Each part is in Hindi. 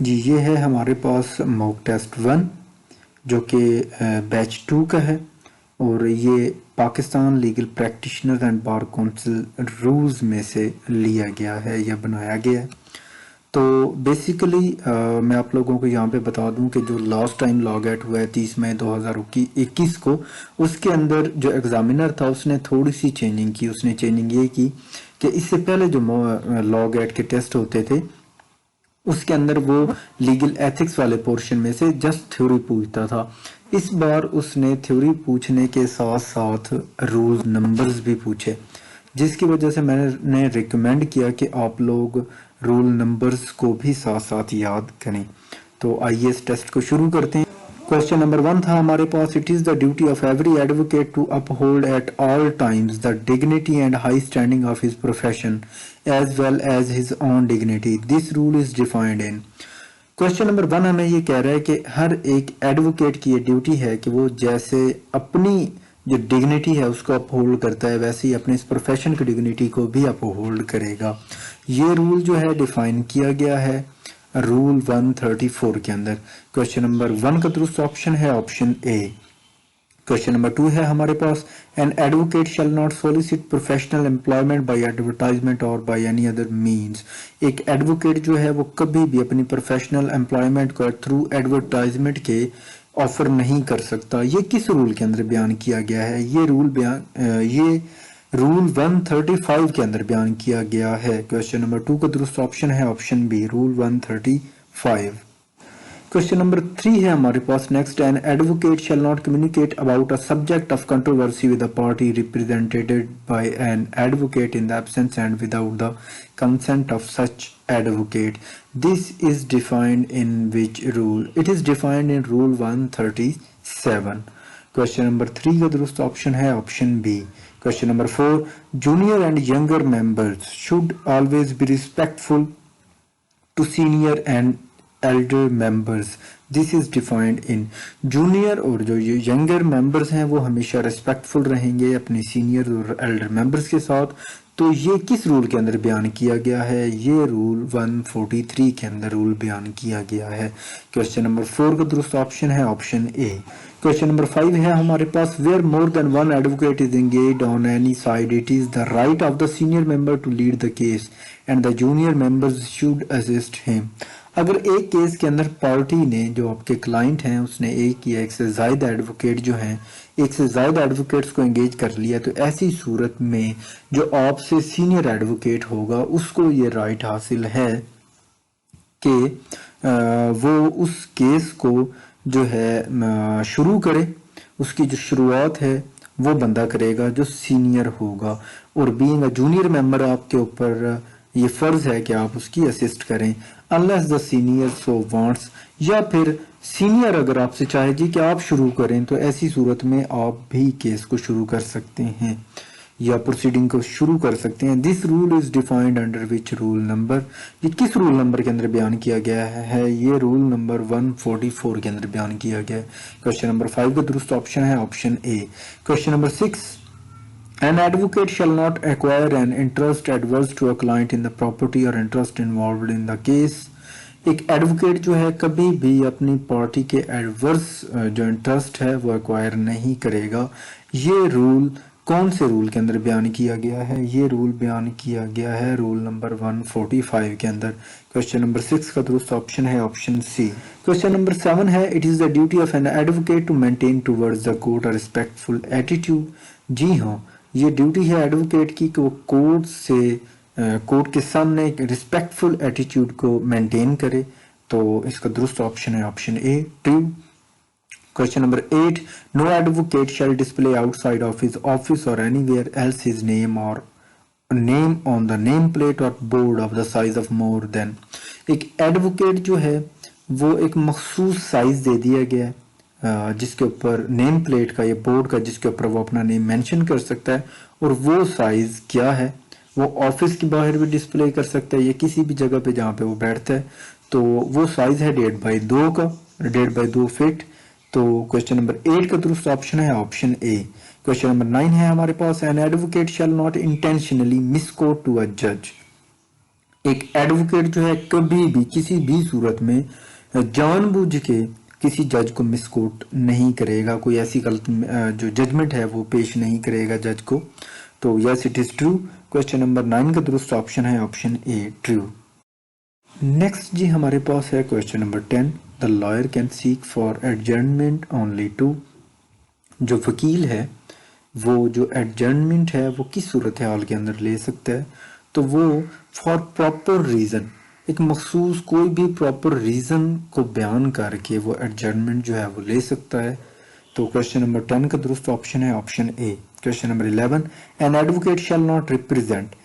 जी ये है हमारे पास मॉक टेस्ट 1 जो कि बैच 2 का है और ये Pakistan legal practitioners and bar council rules में से लिया गया है या बनाया गया है। तो बेसिकली मैं आप लोगों को यहाँ पे बता दूं कि जो लास्ट टाइम लॉग आउट हुआ है 30 मई 2021 को, उसके अंदर जो एग्जामिनर था उसने थोड़ी सी चेंजिंग की। उसने चेंजिंग ये की कि इससे पहले जो लॉग आउट के टेस्ट होते थे उसके अंदर वो लीगल एथिक्स वाले पोर्शन में से जस्ट थ्योरी पूछता था। इस बार उसने थ्योरी पूछने के साथ साथ रूल नंबर्स भी पूछे, जिसकी वजह से मैंने रिकमेंड किया कि आप लोग रूल नंबर्स को भी साथ साथ याद करें। तो आइए इस टेस्ट को शुरू करते हैं। क्वेश्चन नंबर 1 था हमारे पास, it is the duty of every advocate to uphold at all times the dignity and high standing of his profession as well as his own dignity. This rule is defined in. Question number 1 हमें ये कह रहा है कि हर एक एडवोकेट की ये ड्यूटी है कि वो जैसे अपनी जो डिग्निटी है उसको अपहोल्ड करता है वैसे ही अपने इस प्रोफेशन की डिग्निटी को भी अपहोल्ड करेगा। ये रूल जो है डिफाइन किया गया है रूल 134 के अंदर। क्वेश्चन नंबर 1 का दुरुस्त ऑप्शन है ऑप्शन ए। क्वेश्चन नंबर 2 है हमारे पास, an advocate shall not solicit professional employment by advertisement और बाय एनी अदर मींस। एक एडवोकेट जो है वो कभी भी अपनी प्रोफेशनल एम्प्लॉयमेंट को थ्रू एडवर्टाइजमेंट के ऑफर नहीं कर सकता। ये किस रूल के अंदर बयान किया गया है? ये रूल 135 के अंदर बयान किया गया है। क्वेश्चन नंबर 2 का दुरुस्त ऑप्शन है option B, rule 135। Question number 3 है हमारे पास next, an advocate shall not communicate about a subject of controversy with a party represented by an advocate in the absence and without the consent of such advocate. This is defined in which rule? It is defined in rule 137। Question number 3 का दुरुस्त ऑप्शन है option B. Question number 4, junior and younger members should always be respectful to senior and elder members. This is defined in. Junior और जो यंगर मेंबर्स हैं वो हमेशा रिस्पेक्टफुल रहेंगे अपने सीनियर और एल्डर मेंबर्स के साथ। तो ये किस रूल के अंदर बयान किया गया है? ये रूल 143 के अंदर रूल बयान किया गया है। क्वेश्चन नंबर 4 का दुरुस्त ऑप्शन है ऑप्शन ए। क्वेश्चन नंबर 5 है हमारे पास, where more than one advocate is engaged on any side it is the right of the senior member to lead the case and the junior members should assist him. अगर एक केस के अंदर पार्टी ने, जो आपके क्लाइंट हैं, उसने एक या एक से ज्यादा एडवोकेट जो हैं, एक से ज्यादा एडवोकेट्स को एंगेज कर लिया, तो ऐसी सूरत में जो आपसे सीनियर एडवोकेट होगा उसको ये राइट हासिल है कि वो उस केस को जो है शुरू करे। उसकी जो शुरुआत है वो बंदा करेगा जो सीनियर होगा, और बीइंग अ जूनियर मेंबर आपके ऊपर ये फर्ज है कि आप उसकी असिस्ट करें unless the senior so wants. या फिर सीनियर अगर आपसे चाहे जी कि आप शुरू करें, तो ऐसी सूरत में आप भी केस को शुरू कर सकते हैं या प्रोसीडिंग को शुरू कर सकते हैं। This rule is defined under which rule number? ये किस रूल नंबर के अंदर बयान किया गया है? ये रूल नंबर 144 के अंदर बयान किया गया है। क्वेश्चन नंबर 5 का दुरुस्त ऑप्शन है option A. Question number 6, an advocate shall not acquire an interest adverse to a client in the property or interest involved in the case। एक एडवोकेट जो है कभी भी अपनी पार्टी के एडवर्स जो इंटरेस्ट है वो एक्वायर नहीं करेगा। ये रूल कौन से रूल के अंदर बयान किया गया है? ये रूल बयान किया गया है रूल नंबर 145 के अंदर। क्वेश्चन नंबर 6 का दुरुस्त ऑप्शन है ऑप्शन सी। क्वेश्चन नंबर 7 है, it is the duty of an advocate to maintain towards the court a respectful attitude. जी हाँ, ये ड्यूटी है एडवोकेट की कि वो कोर्ट के सामने एक रिस्पेक्टफुल एटीट्यूड को मेंटेन करे। तो इसका दुरुस्त ऑप्शन है option A, true. Question number 8, no advocate shall display outside of his office और एनीवेयर एल्स हिज नेम और name on the name plate और board of the size of more than. एक एडवोकेट जो है वो एक मखसूस साइज दे दिया गया है जिसके ऊपर नेम प्लेट का या बोर्ड का जिसके ऊपर वो अपना नेम मेंशन कर सकता है, और वो साइज क्या है? वो ऑफिस के बाहर भी डिस्प्ले कर सकता है या किसी भी जगह पे जहाँ पे वो बैठता है। तो वो साइज है 1.5x2 का, 1.5x2 फीट। तो क्वेश्चन नंबर 8 का दुरुस्त ऑप्शन है ऑप्शन ए। क्वेश्चन नंबर 9 है हमारे पास, an advocate shall not intentionally misquote to a जज। एक एडवोकेट जो है कभी भी किसी भी सूरत में जानबूझ के किसी जज को मिसकोट नहीं करेगा, कोई ऐसी गलत जो जजमेंट है वो पेश नहीं करेगा जज को। तो yes it is true. Question number 9 का दुरुस्त ऑप्शन है ऑप्शन ए ट्रू। नेक्स्ट जी हमारे पास है question number 10। The lawyer can seek for adjournment only to. जो वकील है वो जो एडजर्नमेंट है वो किस सूरत हाल के अंदर ले सकता है, तो वो फॉर प्रॉपर रीज़न, एक मखसूस कोई भी प्रॉपर रीज़न को बयान करके वो एडजर्नमेंट जो है वो ले सकता है। तो क्वेश्चन नंबर 10 का दुरुस्त ऑप्शन है option A. Question number 11, N advocate shall not represent.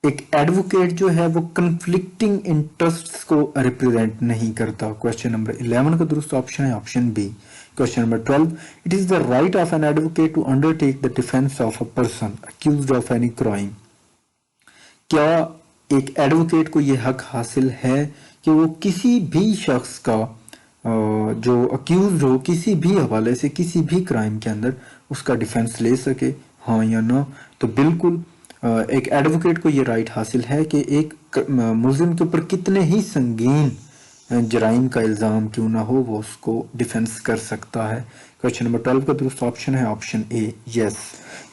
एक एडवोकेट जो है वो कंफ्लिक्टिंग इंटरेस्ट्स को रिप्रेजेंट नहीं करता। क्वेश्चन नंबर 11 का दुरुस्त ऑप्शन है option B. Question number 12, it is the right of an advocate to undertake the defence of a person accused of any crime. क्या एक एडवोकेट को यह हक हासिल है कि वो किसी भी शख्स का जो अक्यूज हो किसी भी हवाले से किसी भी क्राइम के अंदर उसका डिफेंस ले सके, हाँ या ना? तो बिल्कुल एक एडवोकेट को ये राइट हासिल है कि एक मुल्जिम के ऊपर कितने ही संगीन जराइम का इल्ज़ाम क्यों ना हो वो उसको डिफेंस कर सकता है। क्वेश्चन नंबर 12 का दुरुस्त ऑप्शन है option A yes.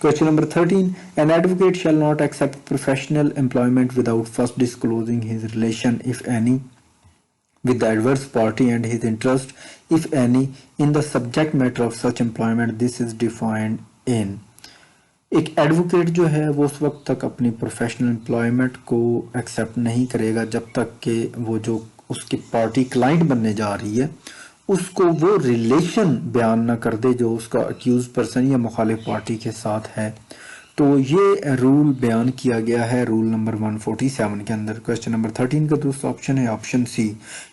Question number 13, an advocate shall not accept professional employment without first disclosing his relation if any with the adverse party and his interest, if any, in the subject matter of such employment. This is defined in। एक एडवोकेट जो है वो उस वक्त तक अपनी प्रोफेशनल एम्प्लॉयमेंट को एक्सेप्ट नहीं करेगा जब तक कि वो जो उसकी पार्टी क्लाइंट बनने जा रही है उसको वो रिलेशन बयान ना कर दे जो उसका अक्यूज पर्सन या मुखालिफ पार्टी के साथ है। तो ये रूल बयान किया गया है रूल नंबर 147 के अंदर। क्वेश्चन नंबर 13 का दूसरा ऑप्शन है option C.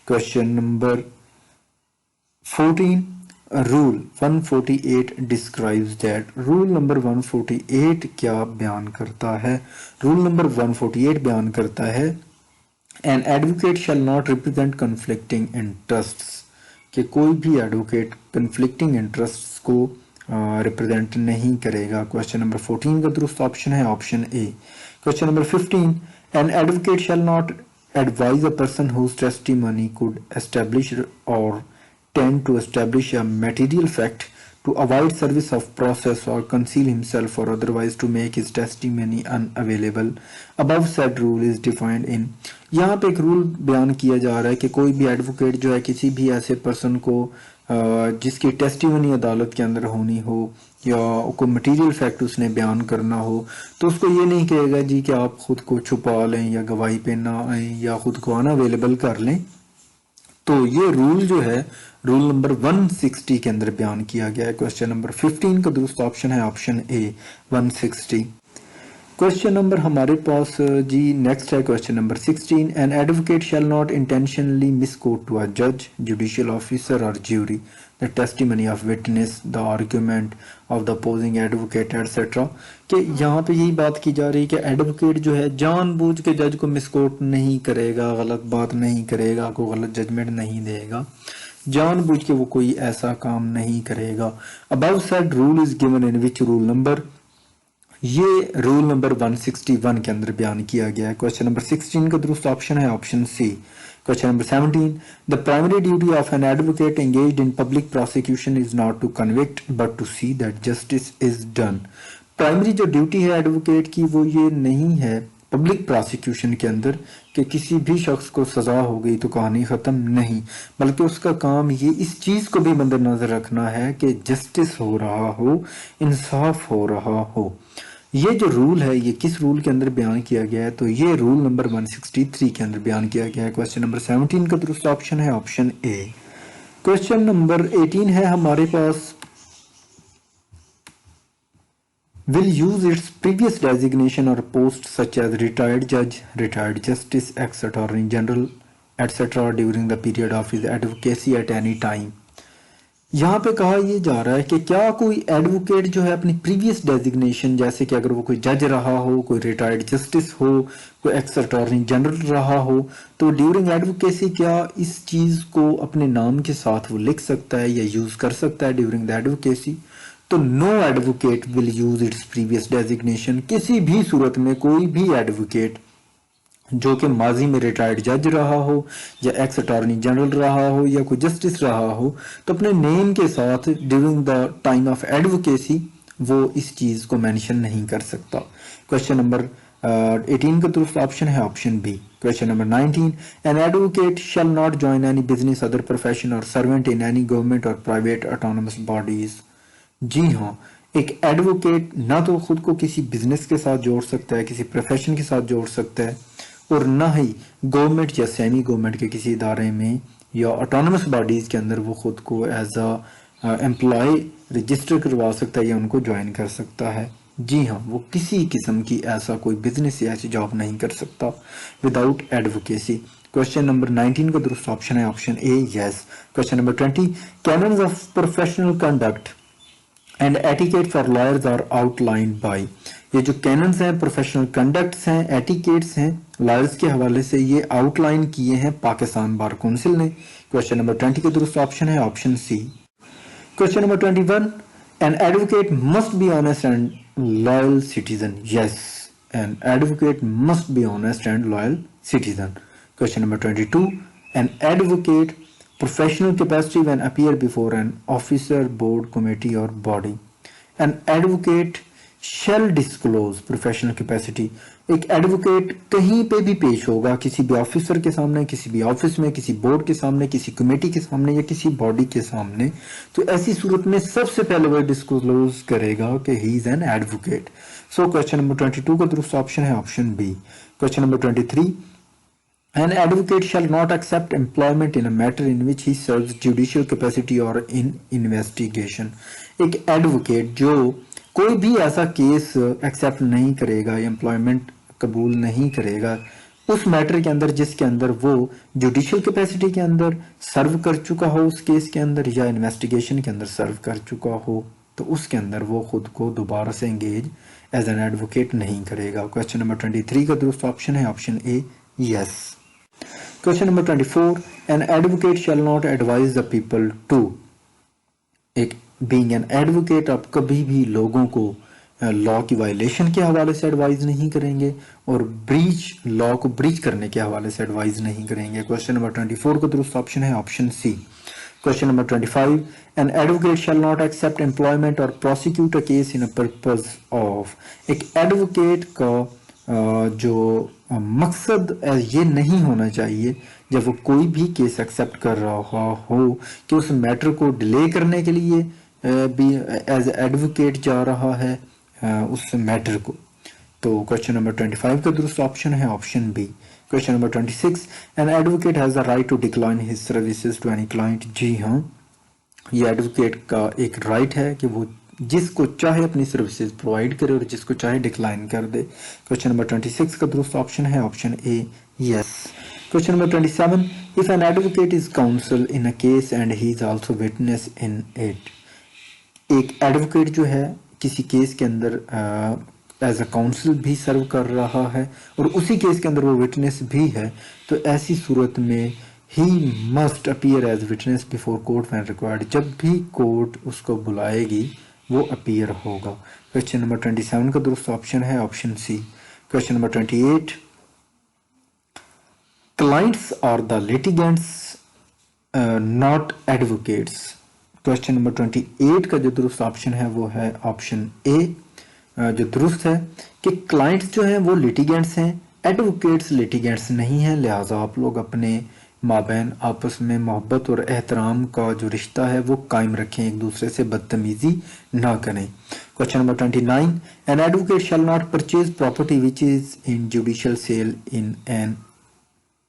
Question number 14, rule 148 describes that. Rule number 148 क्या बयान करता है? रूल नंबर 148 बयान करता है an advocate shall not represent conflicting interests, कि कोई भी एडवोकेट कन्फ्लिक्टिंग इंटरेस्ट्स को रिप्रेजेंट नहीं करेगा। क्वेश्चन नंबर 14 का दुरुस्त ऑप्शन है option A. Question number 15, an advocate shall not advise a person whose testimony could establish or tend to establish a material fact to avoid service of process or conceal himself or otherwise to make his testimony unavailable. Above said rule is defined in। यहाँ पे एक रूल बयान किया जा रहा है कि कोई भी एडवोकेट जो है किसी भी ऐसे पर्सन को जिसकी टेस्टिमनी अदालत के अंदर होनी हो या कोई मटेरियल फैक्ट उसने बयान करना हो तो उसको ये नहीं कहेगा जी कि आप खुद को छुपा लें या गवाही पे ना आए या खुद को अनअवेलेबल कर लें। तो ये रूल जो है रूल नंबर 160 के अंदर बयान किया गया है। क्वेश्चन नंबर 15 का दुरुस्त ऑप्शन है ऑप्शन ए 160। क्वेश्चन नंबर हमारे पास जी नेक्स्ट है question number 16, an advocate shall not intentionally misquote to a जज, judicial officer or jury the testimony of witness, the argument of the opposing advocate etcetera. कि यहाँ पे यही बात की जा रही है कि एडवोकेट जो है जानबूझ के जज को मिसकोट नहीं करेगा, गलत बात नहीं करेगा, कोई गलत जजमेंट नहीं देगा, जानबूझ के वो कोई ऐसा काम नहीं करेगा। Above said rule is given in which rule number, ये रूल नंबर 161 के अंदर बयान किया गया है। क्वेश्चन नंबर 16 का दुरुस्त ऑप्शन है option C. Question number 17, the primary duty of an advocate engaged in public prosecution is not to convict but to see that justice is done. Primary जो ड्यूटी है एडवोकेट की वो ये नहीं है पब्लिक प्रोसिक्यूशन के अंदर कि किसी भी शख्स को सजा हो गई तो कहानी खत्म, नहीं, बल्कि उसका काम ये इस चीज को भी मद्देनजर रखना है कि जस्टिस हो रहा हो, इंसाफ हो रहा हो। ये जो रूल है ये किस रूल के अंदर बयान किया गया है? तो ये रूल नंबर 163 के अंदर बयान किया गया है। क्वेश्चन नंबर 17 का दुरुस्त ऑप्शन है ऑप्शन ए। क्वेश्चन नंबर 18 है हमारे पास, will use its previous designation or post such as retired judge, retired justice, ex-attorney general, etc. during the period of his advocacy at any time। यहाँ पे कहा यह जा रहा है कि क्या कोई एडवोकेट जो है अपनी प्रीवियस डेजिग्नेशन, जैसे कि अगर वो कोई जज रहा हो, कोई रिटायर्ड जस्टिस हो, कोई एक्स अटॉर्नी जनरल रहा हो, तो ड्यूरिंग एडवोकेसी क्या इस चीज को अपने नाम के साथ वो लिख सकता है या यूज कर सकता है ड्यूरिंग द एडवोकेसी? तो no advocate will use its previous designation. किसी भी सूरत में कोई भी एडवोकेट जो कि माजी में रिटायर्ड जज रहा हो या एक्स अटॉर्नी जनरल रहा हो या कोई जस्टिस रहा हो, तो अपने नेम के साथ during the time of advocacy वो इस चीज़ को मेंशन नहीं कर सकता। क्वेश्चन नंबर 18 का दुरुस्त ऑप्शन है option B. Question number 19, an advocate shall not join any business, other profession or servant in any government or private autonomous bodies. जी हाँ, एक एडवोकेट ना तो खुद को किसी बिजनेस के साथ जोड़ सकता है, किसी प्रोफेशन के साथ जोड़ सकता है, और ना ही गवर्नमेंट या सेमी गवर्नमेंट के किसी इदारे में या ऑटोनमस बॉडीज के अंदर वो खुद को एज अ एम्प्लॉय रजिस्टर करवा सकता है या उनको ज्वाइन कर सकता है। जी हाँ, वो किसी किस्म की ऐसा कोई बिजनेस या ऐसी जॉब नहीं कर सकता विदाउट एडवोकेसी। क्वेश्चन नंबर 19 का दुरुस्त ऑप्शन है option A, yes. Question number 20, canons of professional conduct and etiquette for lawyers are outlined by. ये जो कैनन्स हैं, प्रोफेशनल कंडक्ट्स हैं, एटिकेट्स हैं लॉयर्स के हवाले से, ये आउटलाइन किए हैं पाकिस्तान बार काउंसिल ने। क्वेश्चन नंबर 20 का दुरुस्त ऑप्शन है option C. Question number 21, an advocate must be honest and loyal citizen, yes, an advocate must be honest and loyal citizen. Question number 22, an advocate professional capacity when appear before an officer, board, committee or body. An advocate shall disclose professional capacity. एक एडवोकेट कहीं पे भी पेश होगा, किसी भी ऑफिसर के सामने, किसी भी ऑफिस में, किसी बोर्ड के सामने, किसी कमेटी के सामने या किसी बॉडी के सामने, तो ऐसी सूरत में सबसे पहले वह डिस्क्लोज करेगा कि he is an advocate. So question number 22 का दुरुस्त ऑप्शन है option B. Question number 23, an advocate shall not accept employment in a matter in which he serves judicial capacity or in investigation. एक एडवोकेट जो कोई भी ऐसा केस एक्सेप्ट नहीं करेगा, एम्प्लॉयमेंट कबूल नहीं करेगा उस मैटर के अंदर जिसके अंदर वो जुडिशियल कैपेसिटी के अंदर सर्व कर चुका हो, उस केस के अंदर या इन्वेस्टिगेशन के अंदर सर्व कर चुका हो, तो उसके अंदर वो खुद को दोबारा से एंगेज एज एन एडवोकेट नहीं करेगा। क्वेश्चन नंबर 23 का दुरुस्त ऑप्शन है option A, yes. Question number 24, an advocate shall not advise the people to. एक बीइंग एन एडवोकेट आप कभी भी लोगों को लॉ की वायलेशन के हवाले से एडवाइज नहीं करेंगे और ब्रीच लॉ को ब्रीच करने के हवाले से एडवाइज नहीं करेंगे। क्वेश्चन नंबर 24 का दुरुस्त ऑप्शन है option C. Question number 25, an advocate shall not accept employment और prosecute a case in a purpose of. एक एडवोकेट का जो मकसद ये नहीं होना चाहिए जब वो कोई भी केस एक्सेप्ट कर रहा हो कि उस मैटर को डिले करने के लिए भी एज एडवोकेट जा रहा है उस मैटर को। तो क्वेश्चन नंबर 25 का दुरुस्त ऑप्शन है option B. Question number 26, an advocate has the right to decline his services to any client. जी हाँ, ये एडवोकेट का एक राइट है कि वो जिसको चाहे अपनी सर्विसेज प्रोवाइड करे और जिसको चाहे डिक्लाइन कर दे। क्वेश्चन नंबर 26 का दुरुस्त ऑप्शन है option A, yes. Question number 27, if an advocate is counsel in a case and he is also witness in it. एक एडवोकेट जो है किसी केस के अंदर एज अ काउंसिल भी सर्व कर रहा है और उसी केस के अंदर वो विटनेस भी है, तो ऐसी सूरत में he must appear as witness before court when required. जब भी कोर्ट उसको बुलाएगी वो अपीयर होगा। क्वेश्चन नंबर 27 का दुरुस्त ऑप्शन है option C. Question number 28, clients are the litigants not advocates. Question number 28 का जो दुरुस्त ऑप्शन है वो है ऑप्शन ए। जो दुरुस्त है कि क्लाइंट्स जो हैं वो लिटिगेंट्स हैं, एडवोकेट्स लिटिगेंट्स नहीं हैं, लिहाजा आप लोग अपने माबैन आपस में मोहब्बत और एहतराम का जो रिश्ता है वो कायम रखें, एक दूसरे से बदतमीजी ना करें। Question number 29, an advocate shall not purchase property which is in judicial sale in an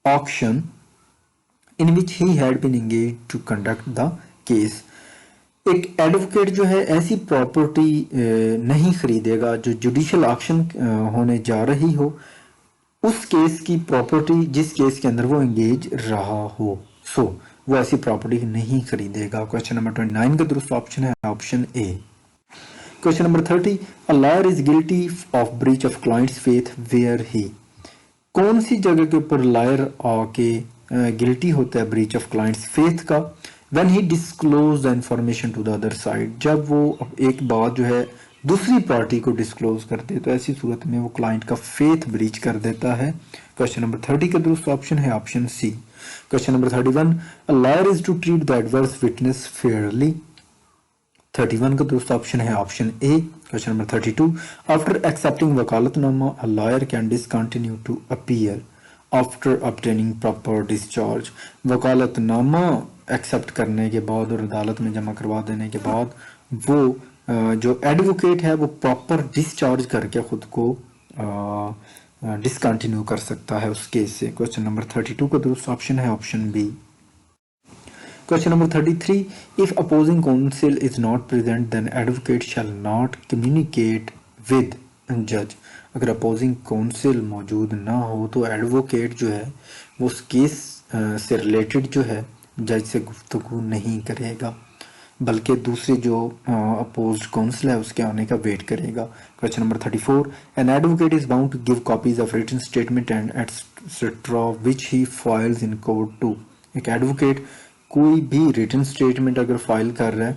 auction in which he had been engaged to conduct the case. एक एडवोकेट जो है ऐसी प्रॉपर्टी नहीं खरीदेगा जो जुडिशियल ऑक्शन होने जा रही हो, उस केस की प्रॉपर्टी जिस केस के अंदर वो एंगेज रहा हो, सो वो ऐसी प्रॉपर्टी नहीं खरीदेगा। क्वेश्चन नंबर 29 का दुरुस्त ऑप्शन है option A. Question number 30, a lawyer is guilty of breach of clients faith where he. कौन सी जगह के ऊपर लॉयर आके गिल्टी होता है ब्रीच ऑफ क्लाइंट्स फेथ का? When he disclose the information to the other side, जब वो एक बात जो है दूसरी पार्टी को डिस्क्लोज कर दे तो ऐसी सूरत में वो क्लाइंट का फेथ ब्रीच कर देता है। क्वेश्चन नंबर 30 का दुरुस्त ऑप्शन है option C. Question number 31, a lawyer is to treat the adverse witness fairly. 31 का दुरुस्त ऑप्शन है option A. Question number 32, after accepting vakalatnama a lawyer can discontinue to appear after obtaining proper discharge. Vakalatnama accept करने के बाद और अदालत में जमा करवा देने के बाद वो जो एडवोकेट है वो प्रॉपर डिस्चार्ज करके खुद को डिसकंटिन्यू कर सकता है उस केस से। क्वेश्चन नंबर 32 का दुरुस्त ऑप्शन है option B. Question number 33. If opposing counsel is not present, then advocate shall not communicate with judge. अगर अपोजिंग काउंसिल मौजूद ना हो तो एडवोकेट जो है वो उस केस से रिलेटेड जो है जज से गुफ्तगू नहीं करेगा, बल्कि दूसरे जो अपोज्ड काउंसिल है उसके आने का वेट करेगा। Question number 34, an advocate is bound to give copies of written statement and etcetera which he files in court to. एक एडवोकेट कोई भी रिटन स्टेटमेंट अगर फाइल कर रहा है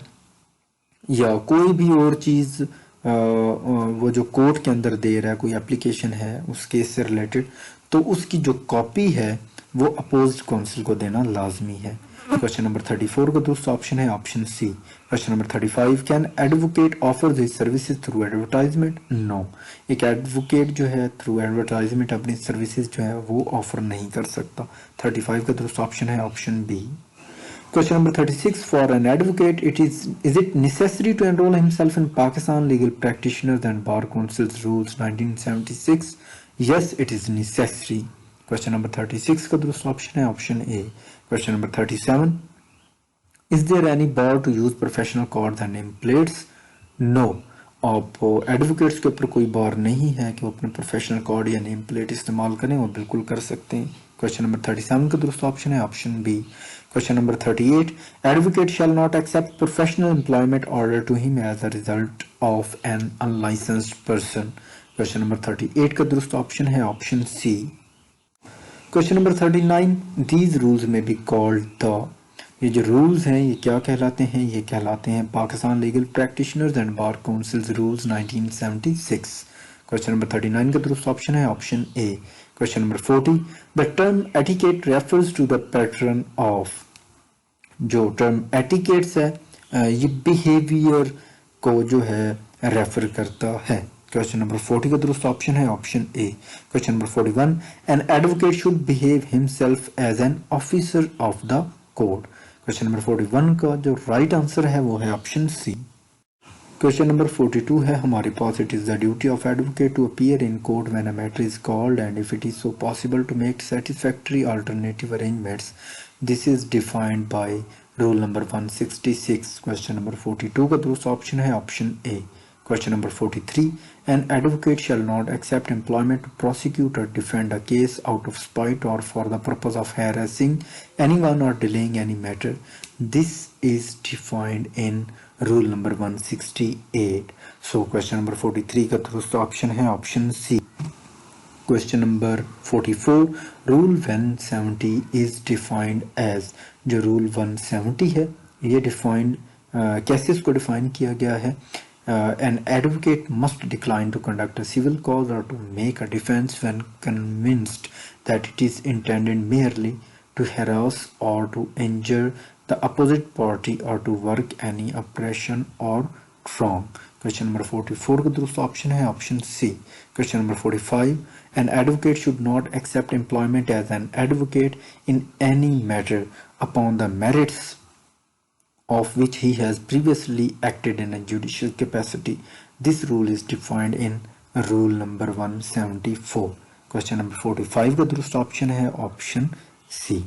या कोई भी और चीज़ वो जो कोर्ट के अंदर दे रहा है, कोई एप्लीकेशन है उस केस से रिलेटेड, तो उसकी जो कॉपी है वो अपोज्ड काउंसिल को देना लाजमी है। क्वेश्चन नंबर 34 का दूसरा ऑप्शन है option C. Question number 35, can advocate offer this services through advertisement? No, एक एडवोकेट जो है थ्रू एडवर्टाइजमेंट अपनी सर्विसेज जो है वो ऑफर नहीं कर सकता। 35 का दूसरा ऑप्शन है option B. Question number 36, for an advocate, is it necessary to enroll himself in Pakistan Legal Practitioners and Bar Council's Rules 1976? Yes, it is necessary. Question number 36 का दूसरा ऑप्शन है option A. Question number 37, is there any bar to use professional cards and name plates? No. आप एडवोकेट्स के ऊपर कोई बार नहीं है कि वो अपने प्रोफेशनल कार्ड या नेम प्लेट इस्तेमाल करें, वो बिल्कुल कर सकते हैं। क्वेश्चन नंबर 37 का दूसरा ऑप्शन है option B. Question number 38, advocate shall not accept professional employment order to him as a result of an unlicensed person. Question number 38 का दूसरा ऑप्शन है option C. Question number 39, these rules में बी कॉल्ड द। ये जो रूल्स हैं ये क्या कहलाते हैं? ये कहलाते हैं Pakistan legal practitioners and bar councils rules 1976। Question number 39 का दूसरा ऑप्शन है option A. Question number 40, the term etiquette refers to the pattern of. जो टर्म एटिकेट्स है ये बिहेवियर को जो है रेफर करता है। क्वेश्चन नंबर 40 का दूसरा ऑप्शन है option A. Question number 41, an advocate should behave himself as an officer of the court. Question number 41 का जो राइट आंसर है वो है ऑप्शन सी। क्वेश्चन नंबर 42 है हमारे पास, it is the duty of advocate to appear in court when a matter is called and if it is so possible to make satisfactory alternative arrangements. This is defined by rule number 166. Question number 42 का दूसरा ऑप्शन है option A. Question number 43, an advocate shall not accept employment to prosecute or defend a case out of spite or for the purpose of harassing anyone or delaying any matter. This is defined in rule number 168. So question number 43 का दूसरा ऑप्शन है option C. Question number 44, rule 170 is defined as। जो rule 170 है ये डिफाइंड कैसे इसको डिफाइन किया गया है? An advocate must decline to conduct a civil cause or to make a defense when convinced that it is intended merely to harass or to injure the opposite party or to work any oppression or wrong. Question number 44 का दूसरा ऑप्शन है option C. Question number 45, an advocate should not accept employment as an advocate in any matter upon the merits of which he has previously acted in a judicial capacity. This rule is defined in rule number 174. Question number 45 का दूसरा ऑप्शन है ऑप्शन सी।